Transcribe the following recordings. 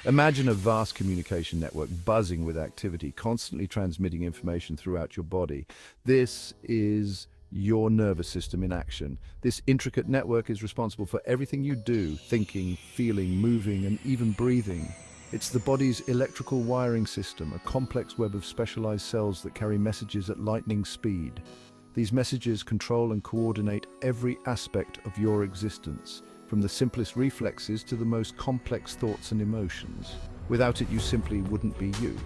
Imagine a vast communication network buzzing with activity, constantly transmitting information throughout your body. This is your nervous system in action. This intricate network is responsible for everything you do, thinking, feeling, moving, and even breathing. It's the body's electrical wiring system, a complex web of specialized cells that carry messages at lightning speed. These messages control and coordinate every aspect of your existence, from the simplest reflexes to the most complex thoughts and emotions. Without it, you simply wouldn't be you.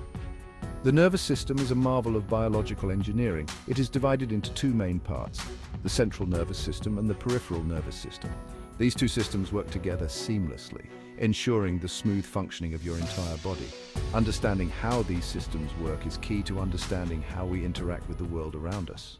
The nervous system is a marvel of biological engineering. It is divided into two main parts, the central nervous system and the peripheral nervous system. These two systems work together seamlessly, ensuring the smooth functioning of your entire body. Understanding how these systems work is key to understanding how we interact with the world around us.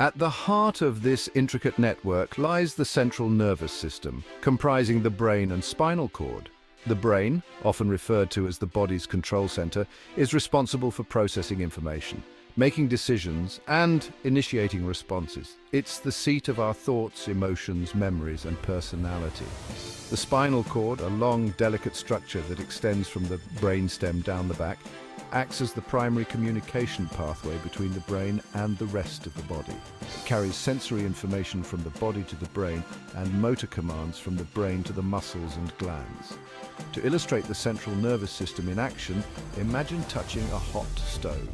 At the heart of this intricate network lies the central nervous system, comprising the brain and spinal cord. The brain, often referred to as the body's control center, is responsible for processing information, making decisions, and initiating responses. It's the seat of our thoughts, emotions, memories, and personality. The spinal cord, a long, delicate structure that extends from the brainstem down the back, acts as the primary communication pathway between the brain and the rest of the body. It carries sensory information from the body to the brain and motor commands from the brain to the muscles and glands. To illustrate the central nervous system in action, imagine touching a hot stove.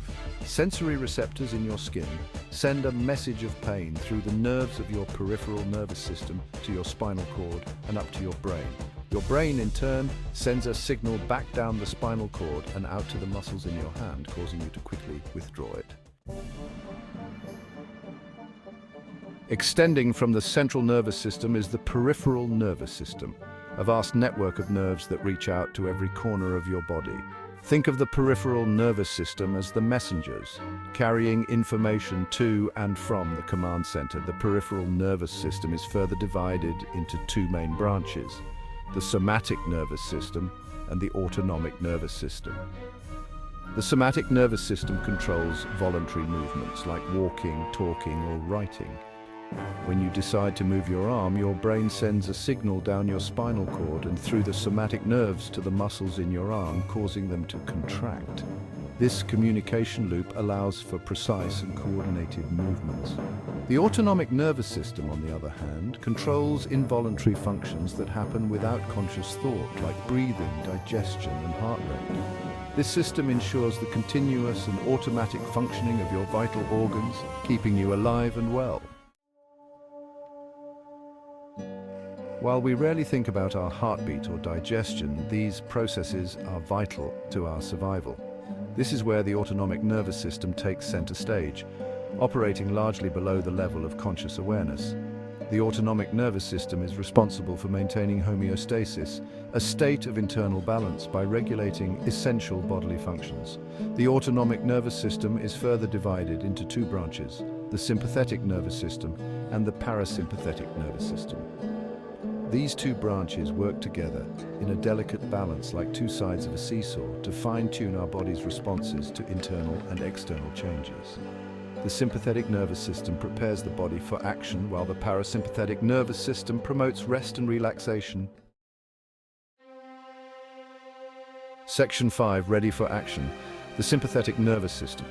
Sensory receptors in your skin send a message of pain through the nerves of your peripheral nervous system to your spinal cord and up to your brain. Your brain, in turn, sends a signal back down the spinal cord and out to the muscles in your hand, causing you to quickly withdraw it. Extending from the central nervous system is the peripheral nervous system, a vast network of nerves that reach out to every corner of your body. Think of the peripheral nervous system as the messengers, carrying information to and from the command center. The peripheral nervous system is further divided into two main branches, the somatic nervous system and the autonomic nervous system. The somatic nervous system controls voluntary movements like walking, talking, or writing. When you decide to move your arm, your brain sends a signal down your spinal cord and through the somatic nerves to the muscles in your arm, causing them to contract. This communication loop allows for precise and coordinated movements. The autonomic nervous system, on the other hand, controls involuntary functions that happen without conscious thought, like breathing, digestion, and heart rate. This system ensures the continuous and automatic functioning of your vital organs, keeping you alive and well. While we rarely think about our heartbeat or digestion, these processes are vital to our survival. This is where the autonomic nervous system takes center stage, operating largely below the level of conscious awareness. The autonomic nervous system is responsible for maintaining homeostasis, a state of internal balance, by regulating essential bodily functions. The autonomic nervous system is further divided into two branches, the sympathetic nervous system and the parasympathetic nervous system. These two branches work together in a delicate balance like two sides of a seesaw to fine-tune our body's responses to internal and external changes. The sympathetic nervous system prepares the body for action, while the parasympathetic nervous system promotes rest and relaxation. Section 5, Ready for Action. The sympathetic nervous system.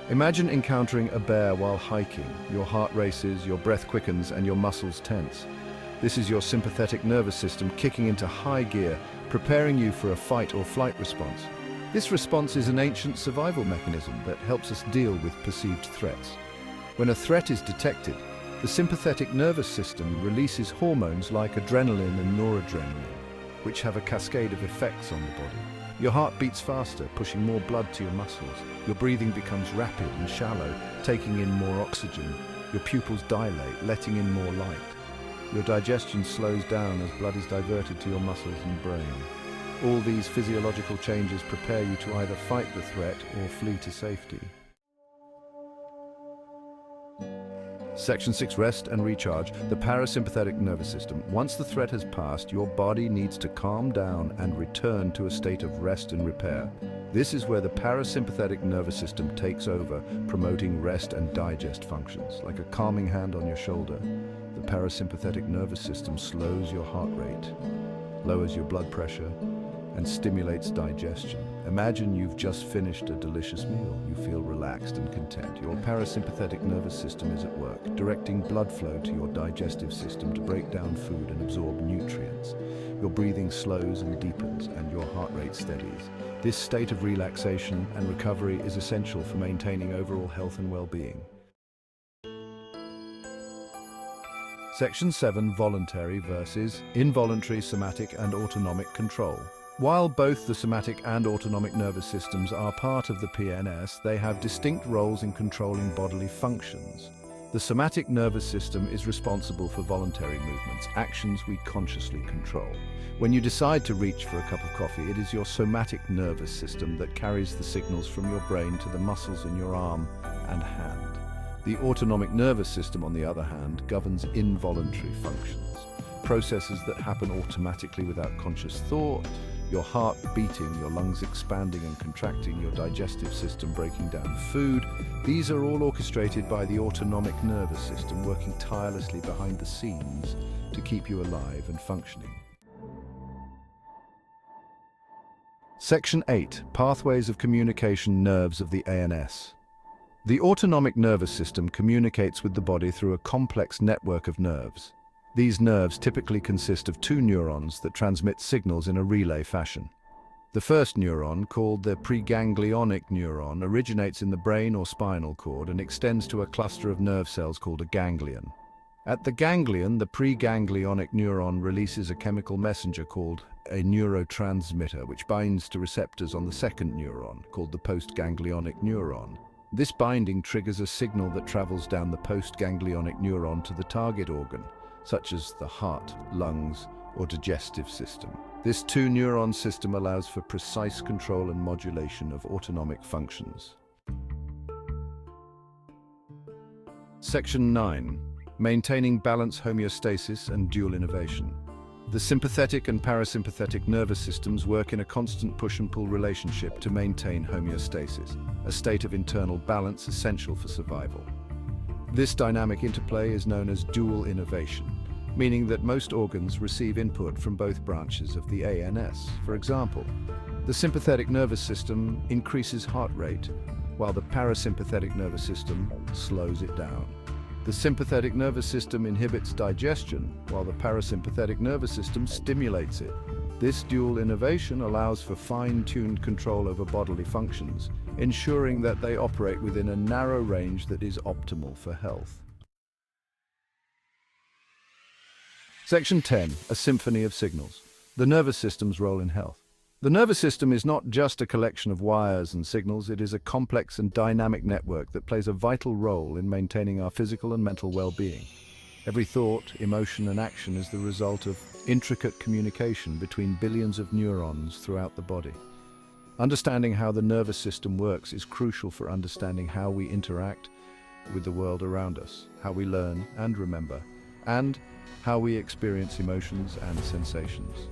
Imagine encountering a bear while hiking. Your heart races, your breath quickens, and your muscles tense. This is your sympathetic nervous system kicking into high gear, preparing you for a fight or flight response. This response is an ancient survival mechanism that helps us deal with perceived threats. When a threat is detected, the sympathetic nervous system releases hormones like adrenaline and noradrenaline, which have a cascade of effects on the body. Your heart beats faster, pushing more blood to your muscles. Your breathing becomes rapid and shallow, taking in more oxygen. Your pupils dilate, letting in more light. Your digestion slows down as blood is diverted to your muscles and brain. All these physiological changes prepare you to either fight the threat or flee to safety. Section 6, Rest and Recharge. The parasympathetic nervous system. Once the threat has passed, your body needs to calm down and return to a state of rest and repair. This is where the parasympathetic nervous system takes over, promoting rest and digest functions, like a calming hand on your shoulder. The parasympathetic nervous system slows your heart rate, lowers your blood pressure, and stimulates digestion. Imagine you've just finished a delicious meal. You feel relaxed and content. Your parasympathetic nervous system is at work, directing blood flow to your digestive system to break down food and absorb nutrients. Your breathing slows and deepens, and your heart rate steadies. This state of relaxation and recovery is essential for maintaining overall health and well-being. Section 7. Voluntary versus involuntary somatic and autonomic control. While both the somatic and autonomic nervous systems are part of the PNS, they have distinct roles in controlling bodily functions. The somatic nervous system is responsible for voluntary movements, actions we consciously control. When you decide to reach for a cup of coffee, it is your somatic nervous system that carries the signals from your brain to the muscles in your arm and hand. The autonomic nervous system, on the other hand, governs involuntary functions, processes that happen automatically without conscious thought. Your heart beating, your lungs expanding and contracting, your digestive system breaking down food. These are all orchestrated by the autonomic nervous system, working tirelessly behind the scenes to keep you alive and functioning. Section 8. Pathways of communication, nerves of the ANS. The autonomic nervous system communicates with the body through a complex network of nerves. These nerves typically consist of two neurons that transmit signals in a relay fashion. The first neuron, called the preganglionic neuron, originates in the brain or spinal cord and extends to a cluster of nerve cells called a ganglion. At the ganglion, the preganglionic neuron releases a chemical messenger called a neurotransmitter, which binds to receptors on the second neuron, called the postganglionic neuron. This binding triggers a signal that travels down the postganglionic neuron to the target organ, such as the heart, lungs, or digestive system. This two-neuron system allows for precise control and modulation of autonomic functions. Section 9. Maintaining balance, homeostasis, and dual innervation. The sympathetic and parasympathetic nervous systems work in a constant push and pull relationship to maintain homeostasis, a state of internal balance essential for survival. This dynamic interplay is known as dual innervation, meaning that most organs receive input from both branches of the ANS. For example, the sympathetic nervous system increases heart rate, while the parasympathetic nervous system slows it down. The sympathetic nervous system inhibits digestion, while the parasympathetic nervous system stimulates it. This dual innervation allows for fine-tuned control over bodily functions, ensuring that they operate within a narrow range that is optimal for health. Section 10. A symphony of signals. The nervous system's role in health. The nervous system is not just a collection of wires and signals, it is a complex and dynamic network that plays a vital role in maintaining our physical and mental well-being. Every thought, emotion, and action is the result of intricate communication between billions of neurons throughout the body. Understanding how the nervous system works is crucial for understanding how we interact with the world around us, how we learn and remember, and how we experience emotions and sensations.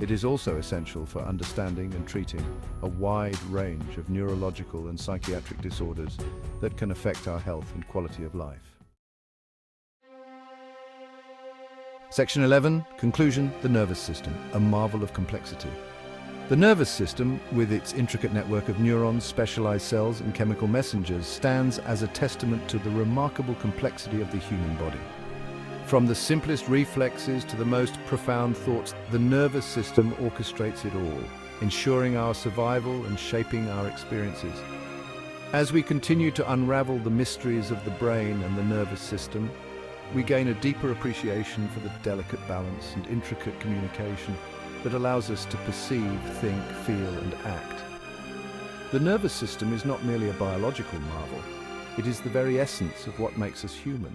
It is also essential for understanding and treating a wide range of neurological and psychiatric disorders that can affect our health and quality of life. Section 11. Conclusion. The nervous system, a marvel of complexity. The nervous system, with its intricate network of neurons, specialized cells, and chemical messengers, stands as a testament to the remarkable complexity of the human body. From the simplest reflexes to the most profound thoughts, the nervous system orchestrates it all, ensuring our survival and shaping our experiences. As we continue to unravel the mysteries of the brain and the nervous system, we gain a deeper appreciation for the delicate balance and intricate communication that allows us to perceive, think, feel, and act. The nervous system is not merely a biological marvel, it is the very essence of what makes us human.